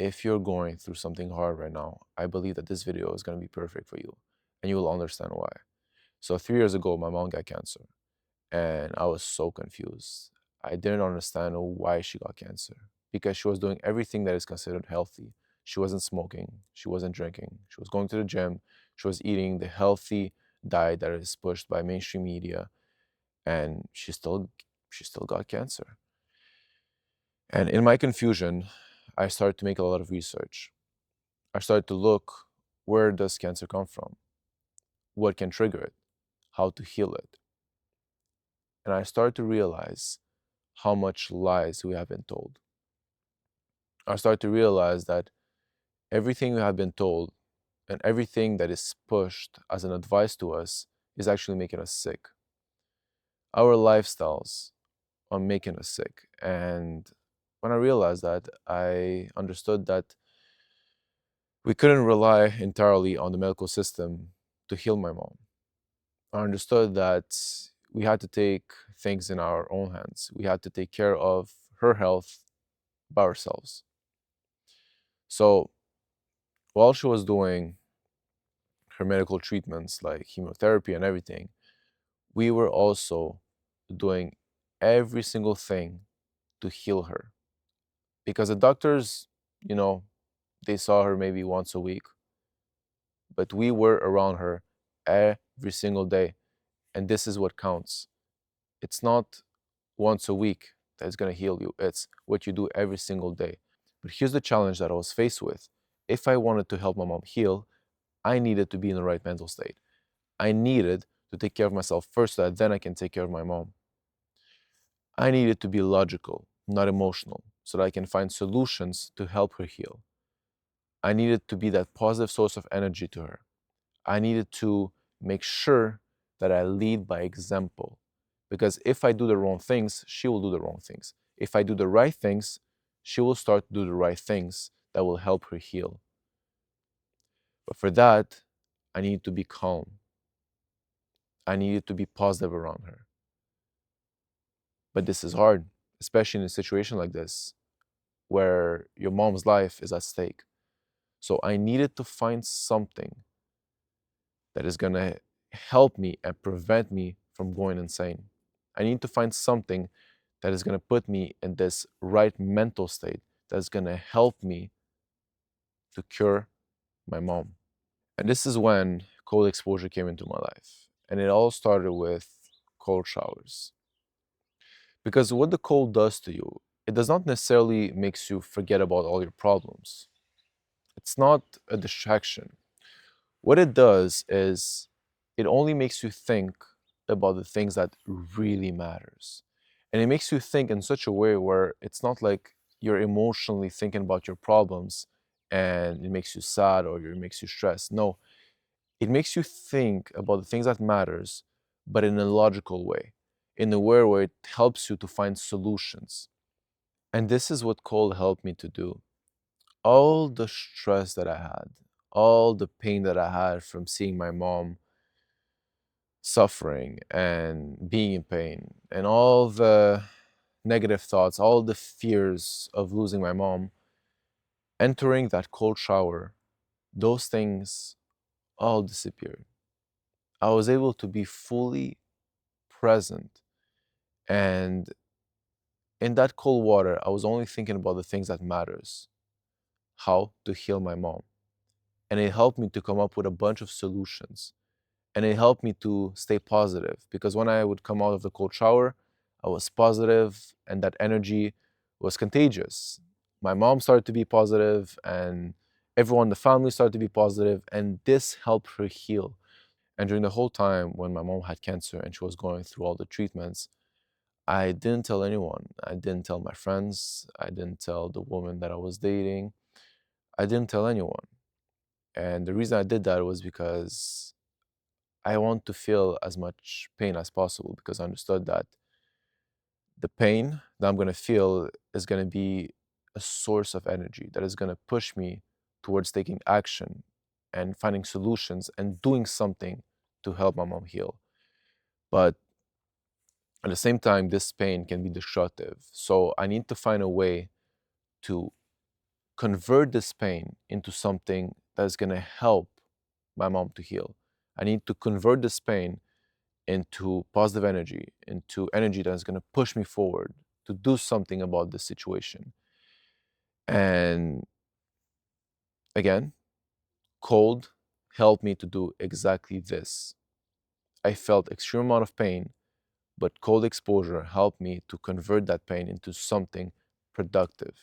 if you're going through something hard right now, I believe that this video is going to be perfect for you and you will understand why. So 3 years ago, my mom got cancer and I was so confused. I didn't understand why she got cancer because she was doing everything that is considered healthy. She wasn't smoking, she wasn't drinking, she was going to the gym, she was eating the healthy diet that is pushed by mainstream media, and she still got cancer. And in my confusion, I started to make a lot of research. I started to look, where does cancer come from? What can trigger it? How to heal it? And I started to realize how much lies we have been told. I started to realize that everything we have been told and everything that is pushed as an advice to us is actually making us sick. Our lifestyles are making us sick. And when I realized that, I understood that we couldn't rely entirely on the medical system to heal my mom. I understood that we had to take things in our own hands. We had to take care of her health by ourselves. So while she was doing her medical treatments like chemotherapy and everything, we were also doing every single thing to heal her. Because the doctors, you know, they saw her maybe once a week, but we were around her every single day. And this is what counts. It's not once a week that's going to heal you, it's what you do every single day. But here's the challenge that I was faced with. If I wanted to help my mom heal, I needed to be in the right mental state. I needed to take care of myself first so that then I can take care of my mom. I needed to be logical, not emotional, so that I can find solutions to help her heal. I needed to be that positive source of energy to her. I needed to make sure that I lead by example. Because if I do the wrong things, she will do the wrong things. If I do the right things, she will start to do the right things that will help her heal. But for that, I needed to be calm. I needed to be positive around her. But this is hard, especially in a situation like this, where your mom's life is at stake. So I needed to find something that is going to help me and prevent me from going insane. I need to find something that is going to put me in this right mental state that's going to help me to cure my mom. And this is when cold exposure came into my life. And it all started with cold showers. Because what the cold does to you, it does not necessarily makes you forget about all your problems. It's not a distraction. What it does is it only makes you think about the things that really matters. And it makes you think in such a way where it's not like you're emotionally thinking about your problems and it makes you sad or it makes you stressed. No, it makes you think about the things that matters, but in a logical way, in a way where it helps you to find solutions. And this is what cold helped me to do. All the stress that I had, all the pain that I had from seeing my mom suffering and being in pain, and all the negative thoughts, all the fears of losing my mom, entering that cold shower, those things all disappeared. I was able to be fully present. And in that cold water, I was only thinking about the things that matters, how to heal my mom. And it helped me to come up with a bunch of solutions. And it helped me to stay positive because when I would come out of the cold shower, I was positive and that energy was contagious. My mom started to be positive and everyone in the family started to be positive, and this helped her heal. And during the whole time when my mom had cancer and she was going through all the treatments, I didn't tell anyone. I didn't tell my friends. I didn't tell the woman that I was dating. I didn't tell anyone. And the reason I did that was because I want to feel as much pain as possible because I understood that the pain that I'm going to feel is going to be a source of energy that is going to push me towards taking action and finding solutions and doing something to help my mom heal. But at the same time, this pain can be destructive. So I need to find a way to convert this pain into something that's going to help my mom to heal. I need to convert this pain into positive energy, into energy that's going to push me forward to do something about this situation. And again, cold helped me to do exactly this. I felt extreme amount of pain, but cold exposure helped me to convert that pain into something productive.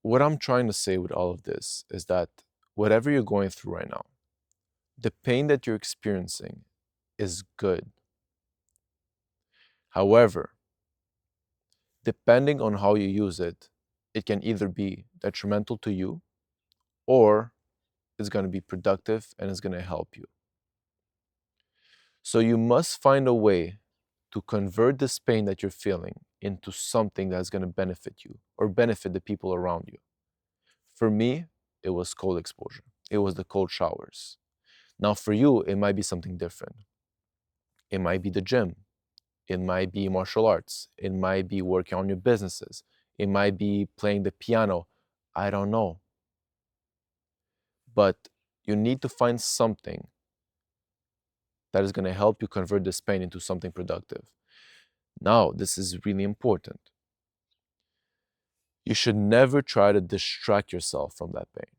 What I'm trying to say with all of this is that whatever you're going through right now, the pain that you're experiencing is good. However, depending on how you use it, it can either be detrimental to you or it's going to be productive and it's going to help you. So you must find a way to convert this pain that you're feeling into something that's going to benefit you or benefit the people around you. For me, it was cold exposure. It was the cold showers. Now, for you, it might be something different. It might be the gym. It might be martial arts. It might be working on your businesses. It might be playing the piano. I don't know. But you need to find something that is going to help you convert this pain into something productive. Now, this is really important. You should never try to distract yourself from that pain.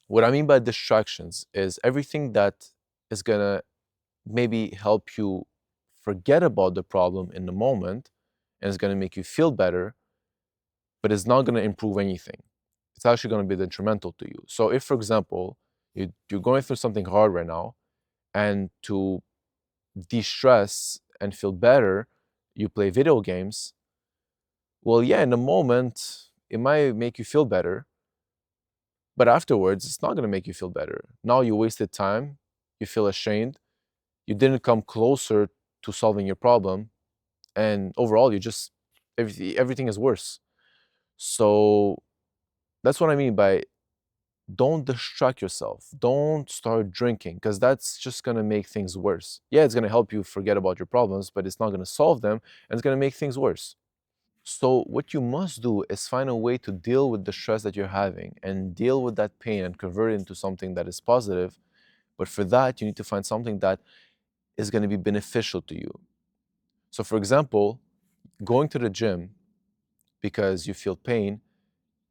What I mean by distractions is everything that is going to maybe help you forget about the problem in the moment and it's going to make you feel better, but it's not going to improve anything. It's actually going to be detrimental to you. So if, for example, you're going through something hard right now, and to de-stress and feel better, you play video games, well, yeah, in the moment, it might make you feel better, but afterwards, it's not going to make you feel better. Now you wasted time, you feel ashamed, you didn't come closer to solving your problem, and overall, everything is worse. So that's what I mean by don't distract yourself. Don't start drinking because that's just going to make things worse. Yeah, it's going to help you forget about your problems, but it's not going to solve them and it's going to make things worse. So, what you must do is find a way to deal with the stress that you're having and deal with that pain and convert it into something that is positive. But for that, you need to find something that is going to be beneficial to you. So, for example, going to the gym because you feel pain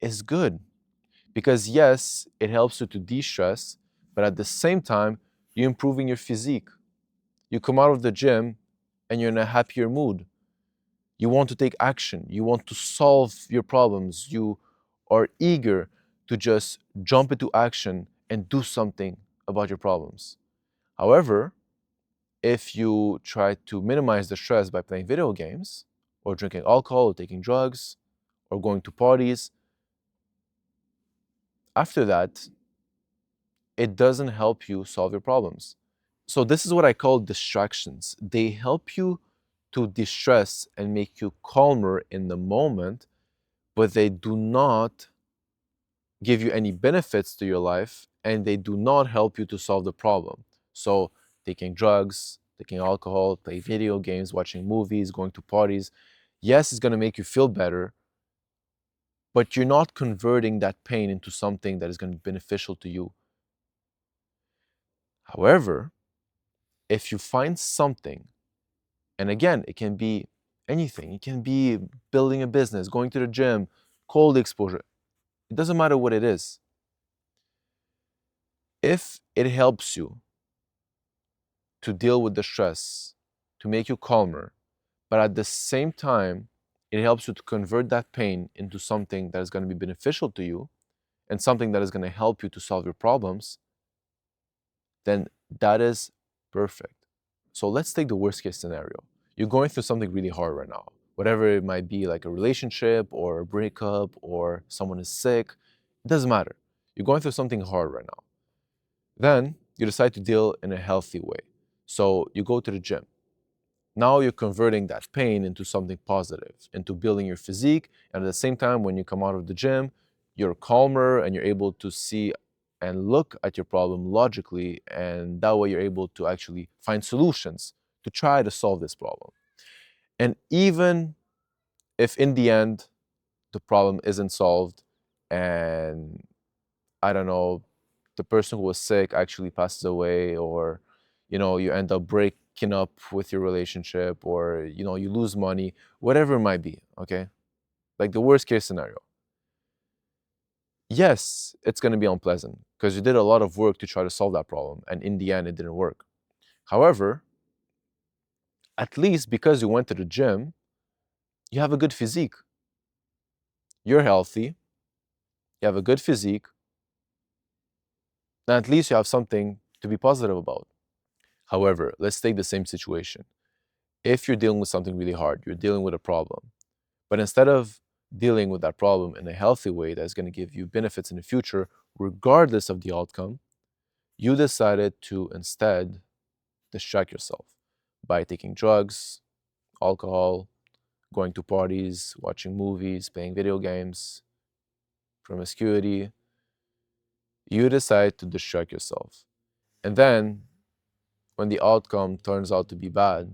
is good. Because yes, it helps you to de-stress, but at the same time, you're improving your physique. You come out of the gym and you're in a happier mood. You want to take action. You want to solve your problems. You are eager to just jump into action and do something about your problems. However, if you try to minimize the stress by playing video games or drinking alcohol or taking drugs or going to parties, after that, it doesn't help you solve your problems. So this is what I call distractions. They help you to distress and make you calmer in the moment, but they do not give you any benefits to your life and they do not help you to solve the problem. So taking drugs, taking alcohol, play video games, watching movies, going to parties, yes, it's going to make you feel better, but you're not converting that pain into something that is going to be beneficial to you. However, if you find something, and again, it can be anything. It can be building a business, going to the gym, cold exposure. It doesn't matter what it is. If it helps you to deal with the stress, to make you calmer, but at the same time, it helps you to convert that pain into something that is going to be beneficial to you and something that is going to help you to solve your problems, then that is perfect. So let's take the worst case scenario. You're going through something really hard right now, whatever it might be, like a relationship or a breakup or someone is sick, it doesn't matter. You're going through something hard right now. Then you decide to deal in a healthy way. So you go to the gym. Now you're converting that pain into something positive, into building your physique. And at the same time, when you come out of the gym, you're calmer and you're able to see and look at your problem logically. And that way you're able to actually find solutions to try to solve this problem. And even if in the end, the problem isn't solved, and I don't know, the person who was sick actually passes away, or you end up breaking up with your relationship, or you lose money, whatever it might be, okay? Like the worst case scenario. Yes, it's going to be unpleasant because you did a lot of work to try to solve that problem, and in the end, it didn't work. However, at least because you went to the gym, you have a good physique. You're healthy, you have a good physique, and at least you have something to be positive about. However, let's take the same situation. If you're dealing with something really hard, you're dealing with a problem, but instead of dealing with that problem in a healthy way that's going to give you benefits in the future, regardless of the outcome, you decided to instead distract yourself by taking drugs, alcohol, going to parties, watching movies, playing video games, promiscuity. You decide to distract yourself. And then, when the outcome turns out to be bad,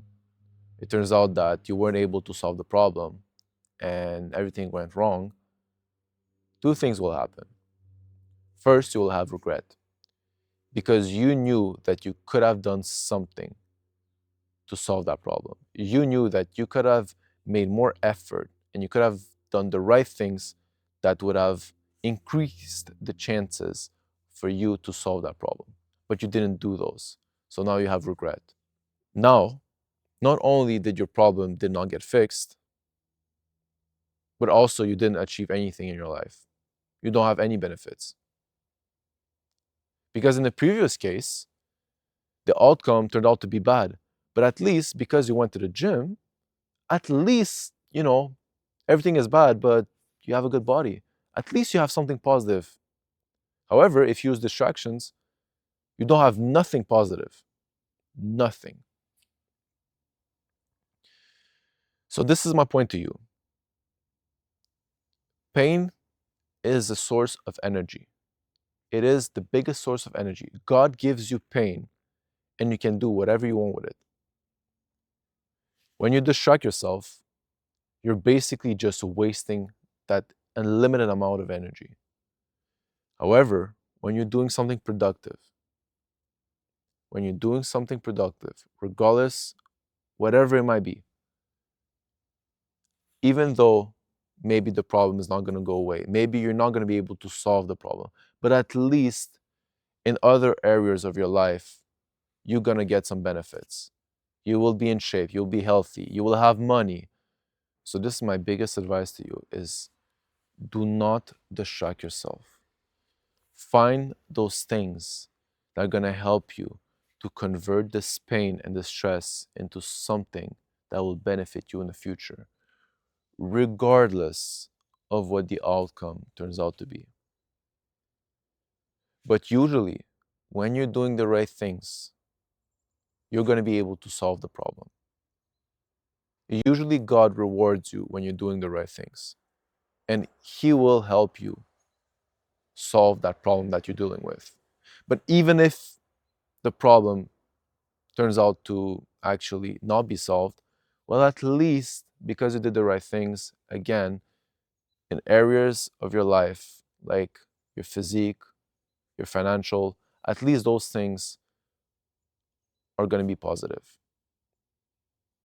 it turns out that you weren't able to solve the problem and everything went wrong, two things will happen. First, you will have regret because you knew that you could have done something to solve that problem. You knew that you could have made more effort and you could have done the right things that would have increased the chances for you to solve that problem. But you didn't do those. So now you have regret. Now, not only did your problem did not get fixed, but also you didn't achieve anything in your life. You don't have any benefits. Because in the previous case, the outcome turned out to be bad. But at least because you went to the gym, at least, everything is bad, but you have a good body. At least you have something positive. However, if you use distractions, you don't have nothing positive. Nothing. So this is my point to you. Pain is a source of energy. It is the biggest source of energy. God gives you pain, and you can do whatever you want with it. When you distract yourself, you're basically just wasting that unlimited amount of energy. However, when you're doing something productive, regardless, whatever it might be, even though maybe the problem is not going to go away, maybe you're not going to be able to solve the problem, but at least in other areas of your life, you're going to get some benefits. You will be in shape, you'll be healthy, you will have money. So this is my biggest advice to you is do not distract yourself. Find those things that are going to help you to convert this pain and this stress into something that will benefit you in the future, regardless of what the outcome turns out to be. But usually, when you're doing the right things, you're going to be able to solve the problem. Usually, God rewards you when you're doing the right things, and He will help you solve that problem that you're dealing with. But even if the problem turns out to actually not be solved, well, at least because you did the right things, again, in areas of your life, like your physique, your financial, at least those things are going to be positive.